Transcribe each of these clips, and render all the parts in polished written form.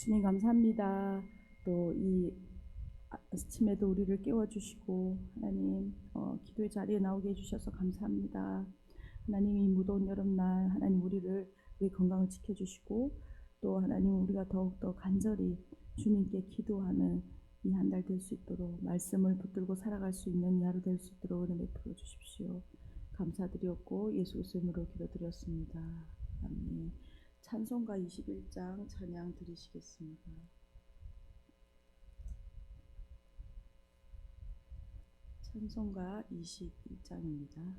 주님 감사합니다. 또 이 아침에도 우리를 깨워주시고 하나님 기도의 자리에 나오게 해주셔서 감사합니다. 하나님 이 무더운 여름날 하나님 우리 건강을 지켜주시고 또 하나님 우리가 더욱더 간절히 주님께 기도하는 이 한 달 될 수 있도록 말씀을 붙들고 살아갈 수 있는 이 하루 될 수 있도록 은혜 베풀어 주십시오. 감사드렸고 예수 그리스도 이름으로 기도드렸습니다. 아멘. 찬송가 21장 찬양 드리시겠습니다. 찬송가 21장입니다.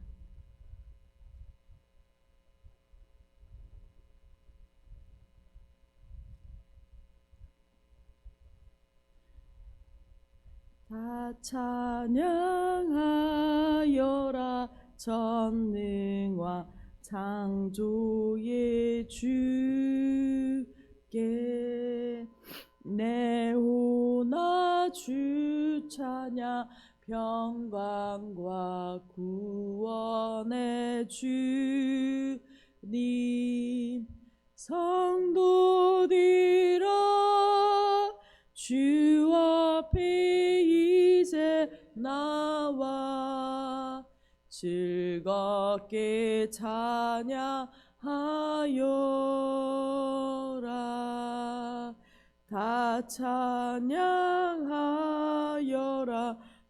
다 찬양하여라 전능과 창조의 주께 내오나 주 찬양 평강과 구원의 주님 성도들아 주 앞에 이제 나와 즐겁게 찬양하여라 다 찬양하여라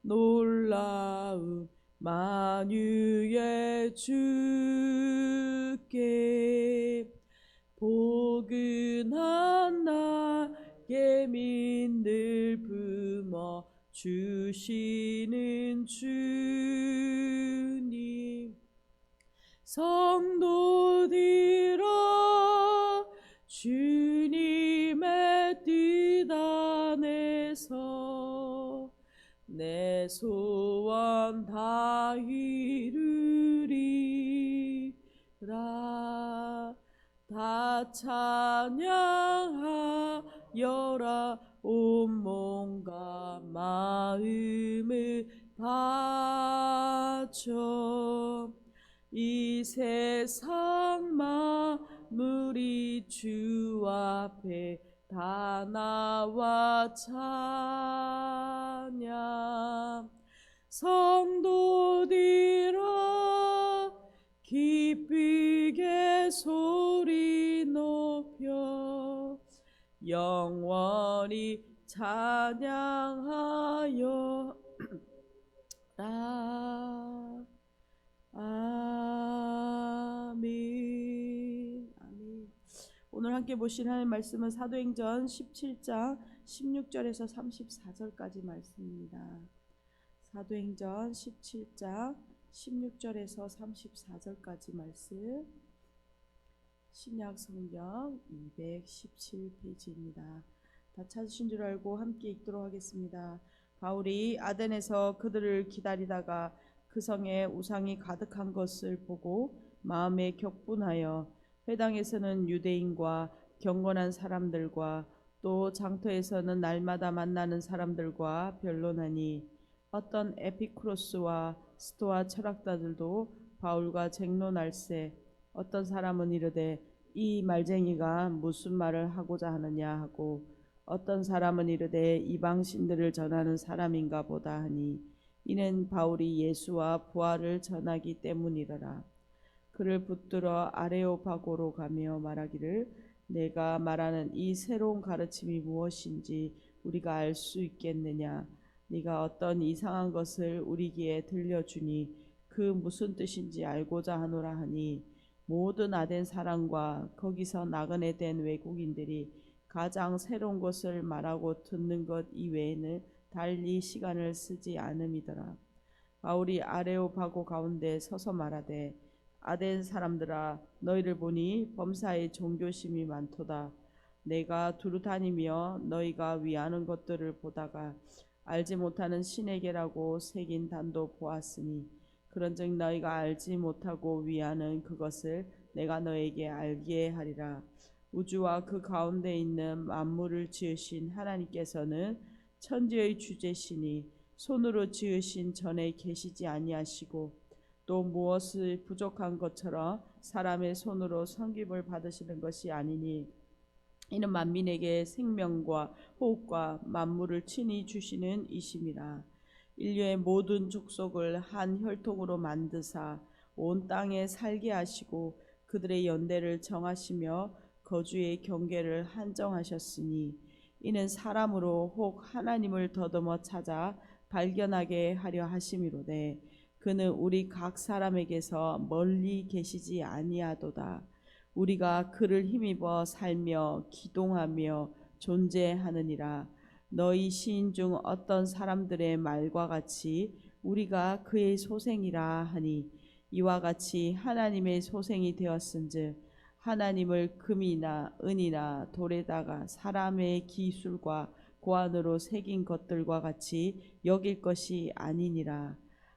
놀라운 만유의 주께 포근한 나의 민들 품어 주시는 주님 성도들아 주님의 뜻 안에서 내 소원 다 이루리라 다 찬양하여라 온 몸과 마음을 바쳐 이 세상 만물이 주 앞에 다 나와 찬양 성도들아 기쁘게 소리 높여 영원히 찬양하여라 아멘. 아멘. 오늘 함께 보실 하나님 말씀은 사도행전 17장 16절에서 34절까지 말씀입니다. 사도행전 17장 16절에서 34절까지 말씀 신약 성경 217페이지입니다. 다 찾으신 줄 알고 함께 읽도록 하겠습니다. 바울이 아덴에서 그들을 기다리다가 그 성에 우상이 가득한 것을 보고 마음에 격분하여 회당에서는 유대인과 경건한 사람들과 또 장터에서는 날마다 만나는 사람들과 변론하니 어떤 에피쿠로스와 스토아 철학자들도 바울과 쟁론할세 어떤 사람은 이르되 이 말쟁이가 무슨 말을 하고자 하느냐 하고 어떤 사람은 이르되 이방신들을 전하는 사람인가 보다 하니 이는 바울이 예수와 부활을 전하기 때문이더라. 그를 붙들어 아레오파고로 가며 말하기를 내가 말하는 이 새로운 가르침이 무엇인지 우리가 알 수 있겠느냐. 네가 어떤 이상한 것을 우리 귀에 들려주니 그 무슨 뜻인지 알고자 하노라 하니 모든 아덴 사람과 거기서 나그네 된 외국인들이 가장 새로운 것을 말하고 듣는 것 이외에는 달리 시간을 쓰지 않음이더라. 바울이 아레오파고 가운데 서서 말하되 아덴 사람들아 너희를 보니 범사에 종교심이 많도다. 내가 두루 다니며 너희가 위하는 것들을 보다가 알지 못하는 신에게라고 새긴 단도 보았으니 그런즉 너희가 알지 못하고 위하는 그것을 내가 너에게 알게 하리라. 우주와 그 가운데 있는 만물을 지으신 하나님께서는 천지의 주제시니 손으로 지으신 전에 계시지 아니하시고 또 무엇을 부족한 것처럼 사람의 손으로 섬김을 받으시는 것이 아니니 이는 만민에게 생명과 호흡과 만물을 친히 주시는 이심이라. 인류의 모든 족속을 한 혈통으로 만드사 온 땅에 살게 하시고 그들의 연대를 정하시며 거주의 경계를 한정하셨으니 이는 사람으로 혹 하나님을 더듬어 찾아 발견하게 하려 하심이로되 그는 우리 각 사람에게서 멀리 계시지 아니하도다. 우리가 그를 힘입어 살며 기동하며 존재하느니라. 너희 시인 중 어떤 사람들의 말과 같이 우리가 그의 소생이라 하니 이와 같이 하나님의 소생이 되었은즉 하나님을 금이나 은이나 돌에다가 사람의 기술과 고안으로 새긴 것들과 같이 여길 것이 아니니라.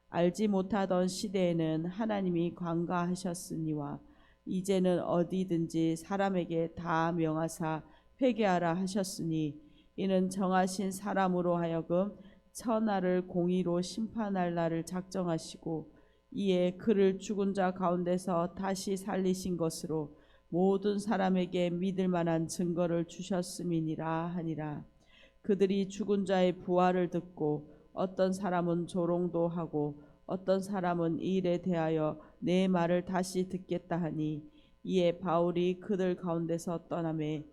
알지 못하던 시대에는 하나님이 관가하셨으니와 이제는 어디든지 사람에게 다 명하사 회개하라 하셨으니 이는 정하신 사람으로 하여금 천하를 공의로 심판할 날을 작정하시고 이에 그를 죽은 자 가운데서 다시 살리신 것으로 모든 사람에게 믿을 만한 증거를 주셨음이니라 하니라. 그들이 죽은 자의 부활을 듣고 어떤 사람은 조롱도 하고 어떤 사람은 이 일에 대하여 내 말을 다시 듣겠다 하니 이에 바울이 그들 가운데서 떠나매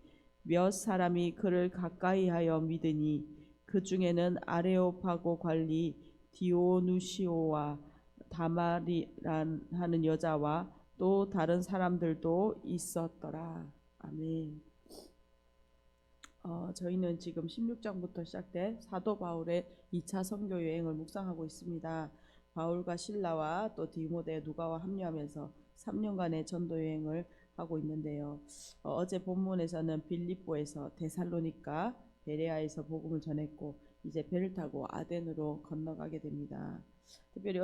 몇 사람이 그를 가까이하여 믿으니 그 중에는 아레오파고 관리 디오누시오와 다마리란 하는 여자와 또 다른 사람들도 있었더라. 아멘. 저희는 지금 16장부터 시작된 사도 바울의 2차 선교 여행을 묵상하고 있습니다. 바울과 실라와 또 디모데 누가와 합류하면서 3년간의 전도 여행을 하고 있는데요. 어제 본문에서는 빌립보에서 데살로니가 베레아에서 복음을 전했고 이제 배를 타고 아덴으로 건너가게 됩니다. 특별히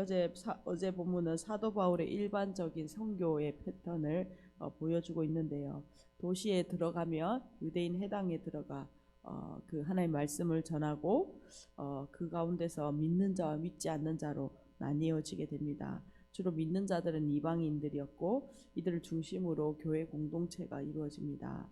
어제 본문은 사도 바울의 일반적인 선교의 패턴을 보여주고 있는데요. 도시에 들어가면 유대인 해당에 들어가 그 하나님의 말씀을 전하고 그 가운데서 믿는 자와 믿지 않는 자로 나뉘어지게 됩니다. 주로 믿는 자들은 이방인들이었고 이들을 중심으로 교회 공동체가 이루어집니다.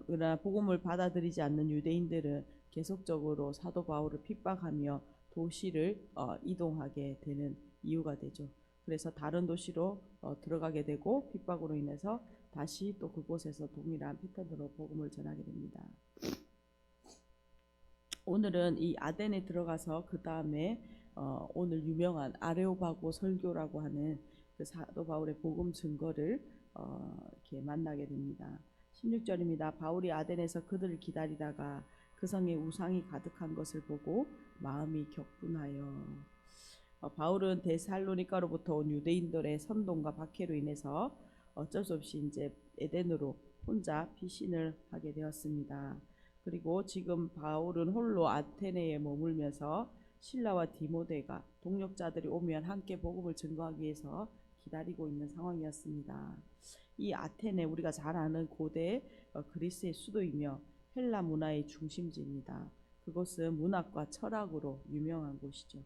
그러나 복음을 받아들이지 않는 유대인들은 계속적으로 사도 바울을 핍박하며 도시를 이동하게 되는 이유가 되죠. 그래서 다른 도시로 들어가게 되고 핍박으로 인해서 다시 또 그곳에서 동일한 패턴으로 복음을 전하게 됩니다. 오늘은 이 아덴에 들어가서 그 다음에 오늘 유명한 아레오바고 설교라고 하는 그 사도 바울의 복음 증거를 이렇게 만나게 됩니다. 16절입니다. 바울이 아덴에서 그들을 기다리다가 그 성에 우상이 가득한 것을 보고 마음이 격분하여. 바울은 데살로니가로부터 온 유대인들의 선동과 박해로 인해서 어쩔 수 없이 이제 에덴으로 혼자 피신을 하게 되었습니다. 그리고 지금 바울은 홀로 아테네에 머물면서 실라와 디모데가 동역자들이 오면 함께 복음을 증거하기 위해서 기다리고 있는 상황이었습니다. 이 아테네 우리가 잘 아는 고대 그리스의 수도이며 헬라 문화의 중심지입니다. 그곳은 문학과 철학으로 유명한 곳이죠.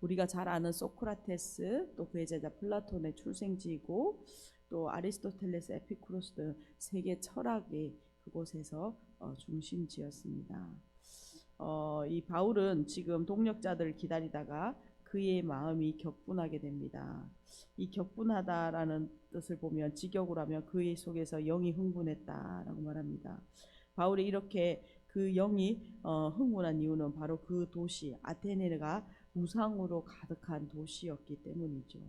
우리가 잘 아는 소크라테스 또 그의 제자 플라톤의 출생지이고 또 아리스토텔레스, 에피쿠로스 등 세계 철학이 그곳에서 중심지였습니다. 이 바울은 지금 동역자들을 기다리다가 그의 마음이 격분하게 됩니다. 이 격분하다라는 뜻을 보면 직역으로 하면 그의 속에서 영이 흥분했다라고 말합니다. 바울이 이렇게 그 영이 흥분한 이유는 바로 그 도시 아테네가 우상으로 가득한 도시였기 때문이죠.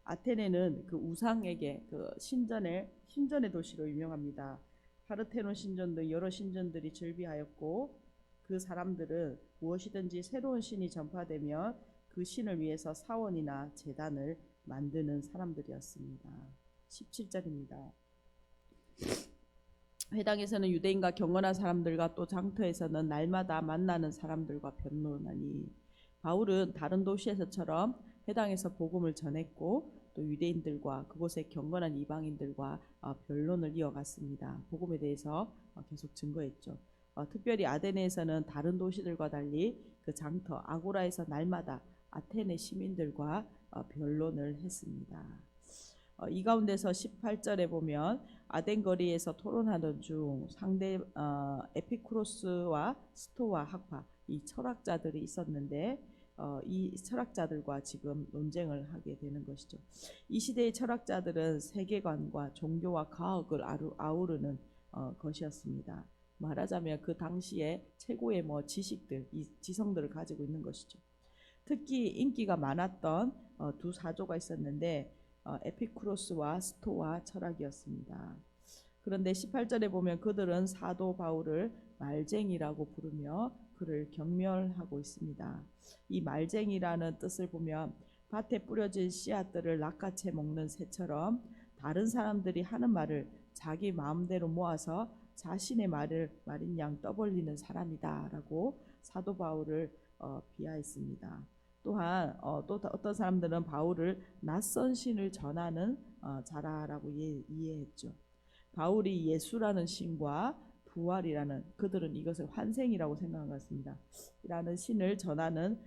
아테네는 그 우상에게 그 신전의 도시로 유명합니다. 파르테논 신전 등 여러 신전들이 즐비하였고 그 사람들은 무엇이든지 새로운 신이 전파되면 그 신을 위해서 사원이나 제단을 만드는 사람들이었습니다. 17절입니다. 회당에서는 유대인과 경건한 사람들과 또 장터에서는 날마다 만나는 사람들과 변론하니 바울은 다른 도시에서처럼 회당에서 복음을 전했고 또 유대인들과 그곳의 경건한 이방인들과 변론을 이어갔습니다. 복음에 대해서 계속 증거했죠. 특별히 아테네에서는 다른 도시들과 달리 그 장터 아고라에서 날마다 아테네 시민들과 변론을 했습니다. 이 가운데서 18절에 보면 아덴 거리에서 토론하던 중 상대 에피쿠로스와 스토아 학파 이 철학자들이 있었는데 이 철학자들과 지금 논쟁을 하게 되는 것이죠. 이 시대의 철학자들은 세계관과 종교와 과학을 아우르는 것이었습니다. 말하자면 그 당시에 최고의 지식들, 이 지성들을 가지고 있는 것이죠. 특히 인기가 많았던 두 사조가 있었는데 에피쿠로스와 스토아 철학이었습니다. 그런데 18절에 보면 그들은 사도 바울을 말쟁이라고 부르며 그를 경멸하고 있습니다. 이 말쟁이라는 뜻을 보면 밭에 뿌려진 씨앗들을 낚아채 먹는 새처럼 다른 사람들이 하는 말을 자기 마음대로 모아서 자신의 말인 양 떠벌리는 사람이다라고 사도 바울을 비하했습니다. 또한 또 어떤 사람들은 바울을 낯선 신을 전하는 자라라고 이해했죠. 바울이 예수라는 신과 부활이라는, 그들은 이것을 환생이라고 생각한 것 같습니다. 라는 신을 전하는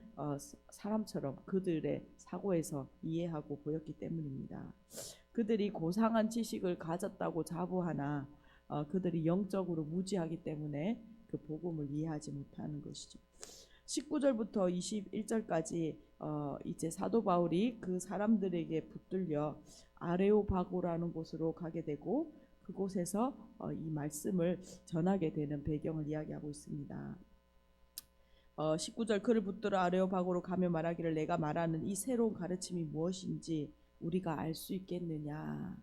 사람처럼 그들의 사고에서 이해하고 보였기 때문입니다. 그들이 고상한 지식을 가졌다고 자부하나 그들이 영적으로 무지하기 때문에 그 복음을 이해하지 못하는 것이죠. 19절부터 21절까지 이제 사도 바울이 그 사람들에게 붙들려 아레오바고라는 곳으로 가게 되고 그곳에서 이 말씀을 전하게 되는 배경을 이야기하고 있습니다. 19절 그를 붙들어 아레오바고로 가며 말하기를 내가 말하는 이 새로운 가르침이 무엇인지 우리가 알 수 있겠느냐.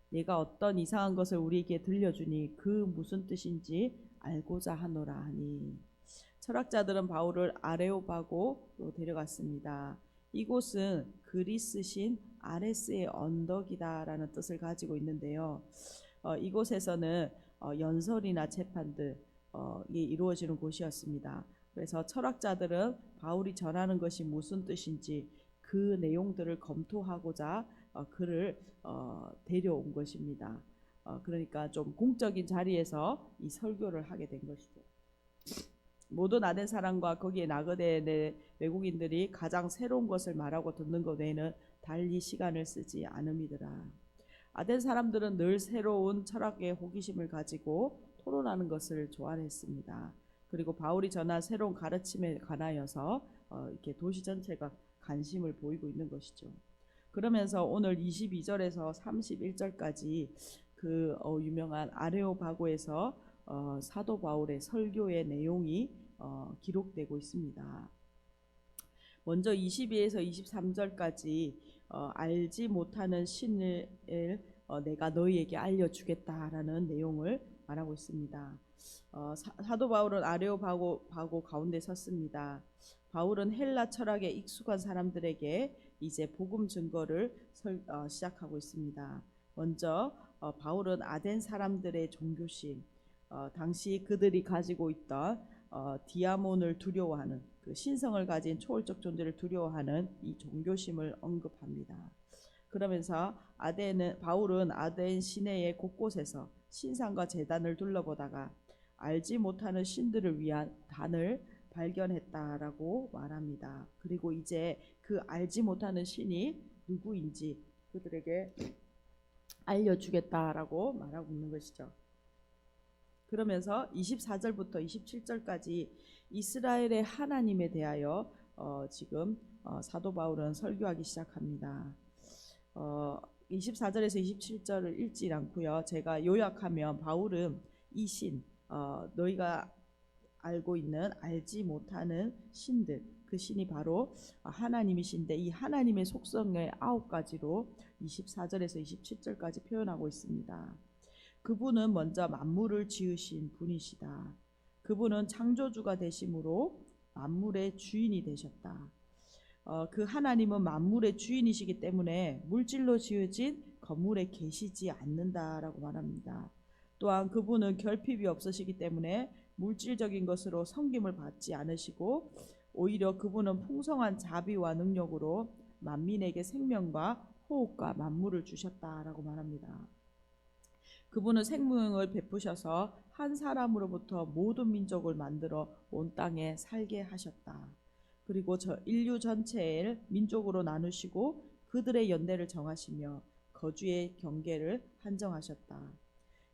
내가 어떤 이상한 것을 우리에게 들려주니 그 무슨 뜻인지 알고자 하노라 하니. 철학자들은 바울을 아레오바고로 데려갔습니다. 이곳은 그리스신 아레스의 언덕이다라는 뜻을 가지고 있는데요. 이곳에서는 연설이나 재판들이 이루어지는 곳이었습니다. 그래서 철학자들은 바울이 전하는 것이 무슨 뜻인지 그 내용들을 검토하고자 그를 데려온 것입니다. 그러니까 좀 공적인 자리에서 이 설교를 하게 된 것이죠. 모든 아덴 사람과 거기에 나그네 외국인들이 가장 새로운 것을 말하고 듣는 것 외에는 달리 시간을 쓰지 않음이더라. 아덴 사람들은 늘 새로운 철학에 호기심을 가지고 토론하는 것을 좋아했습니다. 그리고 바울이 전한 새로운 가르침에 관하여서 이렇게 도시 전체가 관심을 보이고 있는 것이죠. 그러면서 오늘 22절에서 31절까지 그 유명한 아레오바고에서 사도 바울의 설교의 내용이 기록되고 있습니다. 먼저 22에서 23절까지 알지 못하는 신을 내가 너희에게 알려주겠다라는 내용을 말하고 있습니다. 사도 바울은 아레오바고 가운데 섰습니다. 바울은 헬라 철학에 익숙한 사람들에게 이제 복음 증거를 시작하고 있습니다. 먼저 바울은 아덴 사람들의 종교심, 당시 그들이 가지고 있던 디아몬을 두려워하는 그 신성을 가진 초월적 존재를 두려워하는 이 종교심을 언급합니다. 그러면서 바울은 아덴 시내의 곳곳에서 신상과 제단을 둘러보다가 알지 못하는 신들을 위한 단을 발견했다라고 말합니다. 그리고 이제 그 알지 못하는 신이 누구인지 그들에게 알려주겠다라고 말하고 있는 것이죠. 그러면서 24절부터 27절까지 이스라엘의 하나님에 대하여 지금 사도 바울은 설교하기 시작합니다. 24절에서 27절을 읽지 않고요. 제가 요약하면 바울은 이 신, 너희가 알고 있는 알지 못하는 신들, 그 신이 바로 하나님이신데 이 하나님의 속성의 9가지로 24절에서 27절까지 표현하고 있습니다. 그분은 먼저 만물을 지으신 분이시다. 그분은 창조주가 되심으로 만물의 주인이 되셨다. 그 하나님은 만물의 주인이시기 때문에 물질로 지어진 건물에 계시지 않는다라고 말합니다. 또한 그분은 결핍이 없으시기 때문에 물질적인 것으로 섬김을 받지 않으시고 오히려 그분은 풍성한 자비와 능력으로 만민에게 생명과 호흡과 만물을 주셨다라고 말합니다. 그분은 생명을 베푸셔서 한 사람으로부터 모든 민족을 만들어 온 땅에 살게 하셨다. 그리고 인류 전체를 민족으로 나누시고 그들의 연대를 정하시며 거주의 경계를 한정하셨다.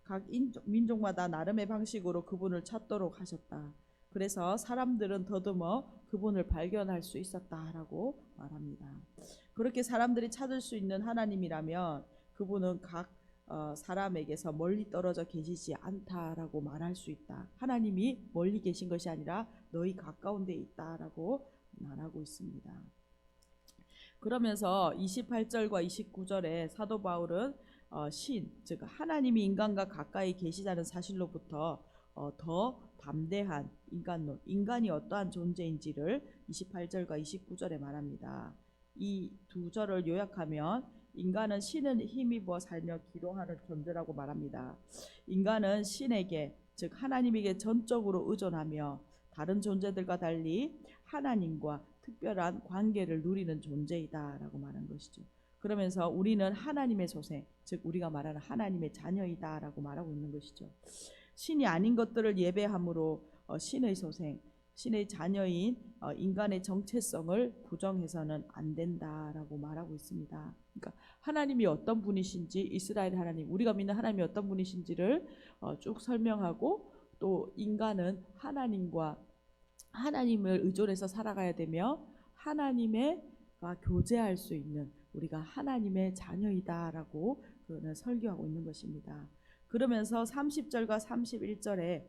각 민족마다 나름의 방식으로 그분을 찾도록 하셨다. 그래서 사람들은 더듬어 그분을 발견할 수 있었다라고 말합니다. 그렇게 사람들이 찾을 수 있는 하나님이라면 그분은 각 사람에게서 멀리 떨어져 계시지 않다라고 말할 수 있다. 하나님이 멀리 계신 것이 아니라 너희 가까운 데 있다라고 말하고 있습니다. 그러면서 28절과 29절에 사도 바울은 즉 하나님이 인간과 가까이 계시다는 사실로부터 더 담대한 인간론, 인간이 어떠한 존재인지를 28절과 29절에 말합니다. 이 두 절을 요약하면 인간은 신을 힘입어 살며 기도하는 존재라고 말합니다. 인간은 신에게, 즉 하나님에게 전적으로 의존하며 다른 존재들과 달리 하나님과 특별한 관계를 누리는 존재이다라고 말한 것이죠. 그러면서 우리는 하나님의 소생, 즉 우리가 말하는 하나님의 자녀이다라고 말하고 있는 것이죠. 신이 아닌 것들을 예배함으로 신의 소생, 신의 자녀인 인간의 정체성을 부정해서는 안 된다라고 말하고 있습니다. 그러니까 하나님이 어떤 분이신지, 이스라엘 하나님, 우리가 믿는 하나님이 어떤 분이신지를 쭉 설명하고, 또 인간은 하나님을 의존해서 살아가야 되며 하나님과 교제할 수 있는, 우리가 하나님의 자녀이다라고 그는 설교하고 있는 것입니다. 그러면서 30절과 31절에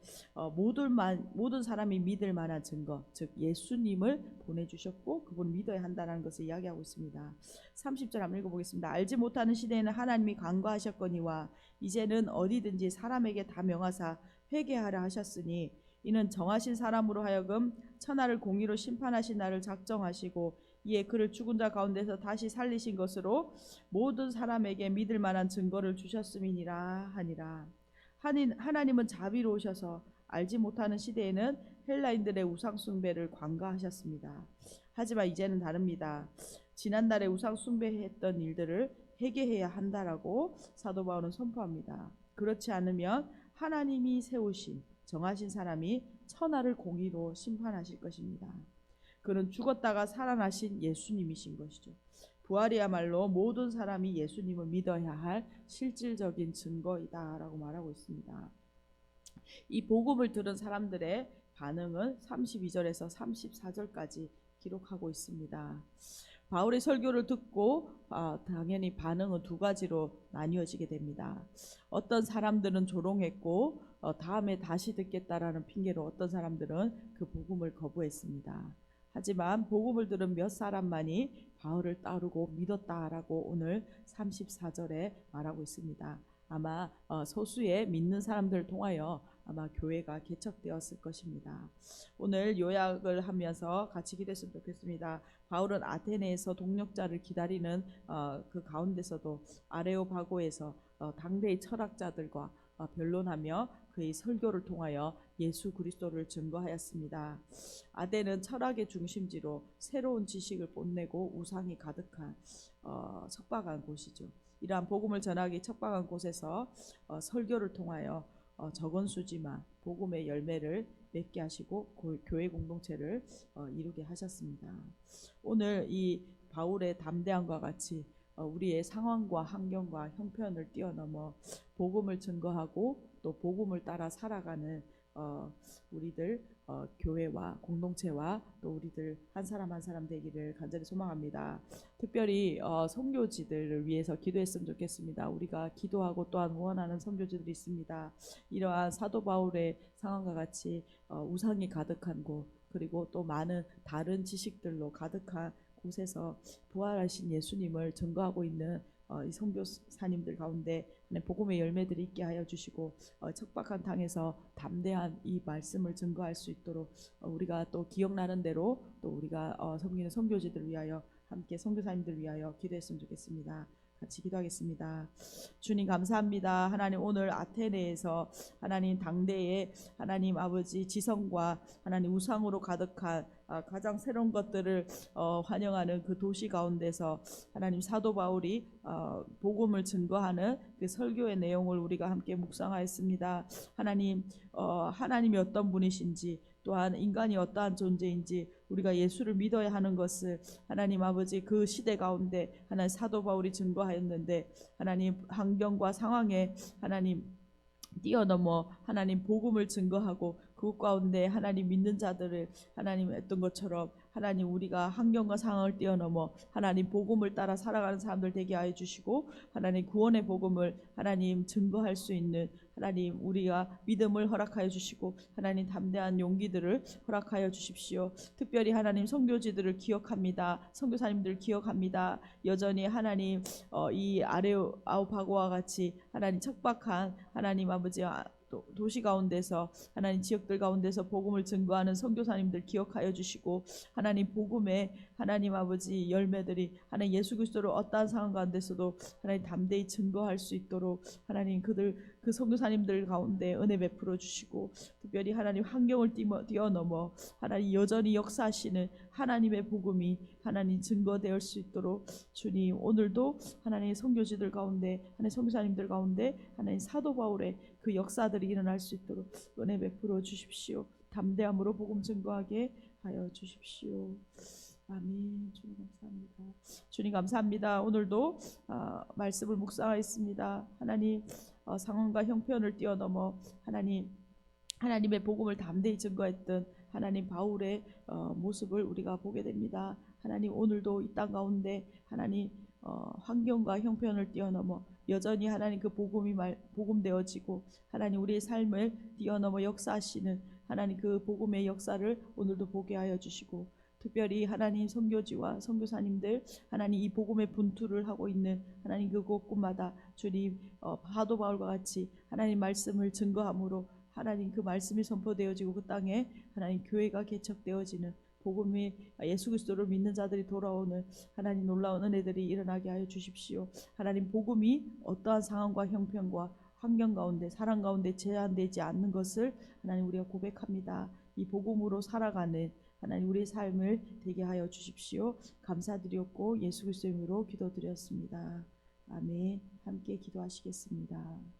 모든 사람이 믿을 만한 증거, 즉 예수님을 보내주셨고 그분 믿어야 한다는 것을 이야기하고 있습니다. 30절 한번 읽어보겠습니다. 알지 못하는 시대에는 하나님이 간과하셨거니와 이제는 어디든지 사람에게 다 명하사 회개하라 하셨으니 이는 정하신 사람으로 하여금 천하를 공의로 심판하신 날을 작정하시고 이에 그를 죽은 자 가운데서 다시 살리신 것으로 모든 사람에게 믿을 만한 증거를 주셨음이니라 하니라. 하나님은 자비로우셔서 알지 못하는 시대에는 헬라인들의 우상 숭배를 관과하셨습니다. 하지만 이제는 다릅니다. 지난날에 우상 숭배했던 일들을 회개해야 한다라고 사도 바울은 선포합니다. 그렇지 않으면 하나님이 세우신 정하신 사람이 천하를 공의로 심판하실 것입니다. 그는 죽었다가 살아나신 예수님이신 것이죠. 부활이야말로 모든 사람이 예수님을 믿어야 할 실질적인 증거이다라고 말하고 있습니다. 이 복음을 들은 사람들의 반응은 32절에서 34절까지 기록하고 있습니다. 바울의 설교를 듣고 당연히 반응은 두 가지로 나뉘어지게 됩니다. 어떤 사람들은 조롱했고 다음에 다시 듣겠다라는 핑계로 어떤 사람들은 그 복음을 거부했습니다. 하지만 복음을 들은 몇 사람만이 바울을 따르고 믿었다라고 오늘 34절에 말하고 있습니다. 아마 소수의 믿는 사람들을 통하여 아마 교회가 개척되었을 것입니다. 오늘 요약을 하면서 같이 기도했으면 좋겠습니다. 바울은 아테네에서 동력자를 기다리는 그 가운데서도 아레오파고에서 당대의 철학자들과 변론하며 그의 설교를 통하여 예수 그리스도를 증거하였습니다. 아덴은 철학의 중심지로 새로운 지식을 뽐내고 우상이 가득한 척박한 곳이죠. 이러한 복음을 전하기 척박한 곳에서 설교를 통하여 적은 수지만 복음의 열매를 맺게 하시고 교회 공동체를 이루게 하셨습니다. 오늘 이 바울의 담대함과 같이 우리의 상황과 환경과 형편을 뛰어넘어 복음을 증거하고 또 복음을 따라 살아가는 우리들 교회와 공동체와 또 우리들 한 사람 한 사람 되기를 간절히 소망합니다. 특별히 선교지들을 위해서 기도했으면 좋겠습니다. 우리가 기도하고 또한 후원하는 선교지들이 있습니다. 이러한 사도 바울의 상황과 같이 우상이 가득한 곳, 그리고 또 많은 다른 지식들로 가득한 곳에서 부활하신 예수님을 증거하고 있는 이 선교사님들 가운데 복음의 열매들이 있게 하여 주시고 척박한 땅에서 담대한 이 말씀을 증거할 수 있도록 우리가 또 기억나는 대로 또 우리가 섬기는 선교지들을 위하여 함께 선교사님들 위하여 기도했으면 좋겠습니다. 같이 기도하겠습니다. 주님 감사합니다. 하나님 오늘 아테네에서 하나님 당대에 하나님 아버지 지성과 하나님 우상으로 가득한 가장 새로운 것들을 환영하는 그 도시 가운데서 하나님 사도 바울이 복음을 증거하는 그 설교의 내용을 우리가 함께 묵상하였습니다. 하나님이 어떤 분이신지, 또한 인간이 어떠한 존재인지, 우리가 예수를 믿어야 하는 것을 하나님 아버지 그 시대 가운데 하나님 사도 바울이 증거하였는데, 하나님 환경과 상황에 하나님 뛰어넘어 하나님 복음을 증거하고 그 가운데 하나님 믿는 자들을 하나님 했던 것처럼 하나님 우리가 환경과 상황을 뛰어넘어 하나님 복음을 따라 살아가는 사람들 되게 하여 주시고, 하나님 구원의 복음을 하나님 증거할 수 있는 하나님 우리가 믿음을 허락하여 주시고, 하나님 담대한 용기들을 허락하여 주십시오. 특별히 하나님 선교지들을 기억합니다. 선교사님들을 기억합니다. 여전히 하나님 이 아레오파고와 같이 하나님 척박한 하나님 아버지 도시 가운데서 하나님 지역들 가운데서 복음을 증거하는 선교사님들 기억하여 주시고, 하나님 복음의 하나님 아버지 열매들이 하나님 예수 그리스도를 어떠한 상황 가운데서도 하나님 담대히 증거할 수 있도록 하나님 그 선교사님들 가운데 은혜 베풀어 주시고, 특별히 하나님 환경을 뛰어넘어 하나님 여전히 역사하시는 하나님의 복음이 하나님 증거될 수 있도록 주님 오늘도 하나님 선교지들 가운데 하나님 선교사님들 가운데 하나님 사도 바울의 그 역사들이 일어날 수 있도록 은혜 베풀어 주십시오. 담대함으로 복음 증거하게 하여 주십시오. 아멘. 주님 감사합니다. 주님 감사합니다. 오늘도 말씀을 묵상하였습니다. 하나님 상황과 형편을 뛰어넘어 하나님의 복음을 담대히 증거했던 하나님 바울의 모습을 우리가 보게 됩니다. 하나님 오늘도 이 땅 가운데 하나님 환경과 형편을 뛰어넘어 여전히 하나님 그 복음이 복음되어지고 하나님 우리의 삶을 뛰어넘어 역사하시는 하나님 그 복음의 역사를 오늘도 보게 하여 주시고, 특별히 하나님 선교지와 선교사님들 하나님 이 복음의 분투를 하고 있는 하나님 그 곳곳마다 주님 사도 바울과 같이 하나님 말씀을 증거함으로 하나님 그 말씀이 선포되어지고 그 땅에 하나님 교회가 개척되어지는 복음이 예수 그리스도를 믿는 자들이 돌아오는 하나님 놀라운 은혜들이 일어나게 하여 주십시오. 하나님 복음이 어떠한 상황과 형편과 환경 가운데 사랑 가운데 제한되지 않는 것을 하나님 우리가 고백합니다. 이 복음으로 살아가는 하나님 우리의 삶을 되게 하여 주십시오. 감사드렸고 예수 그리스도의 이름으로 기도드렸습니다. 아멘. 함께 기도하시겠습니다.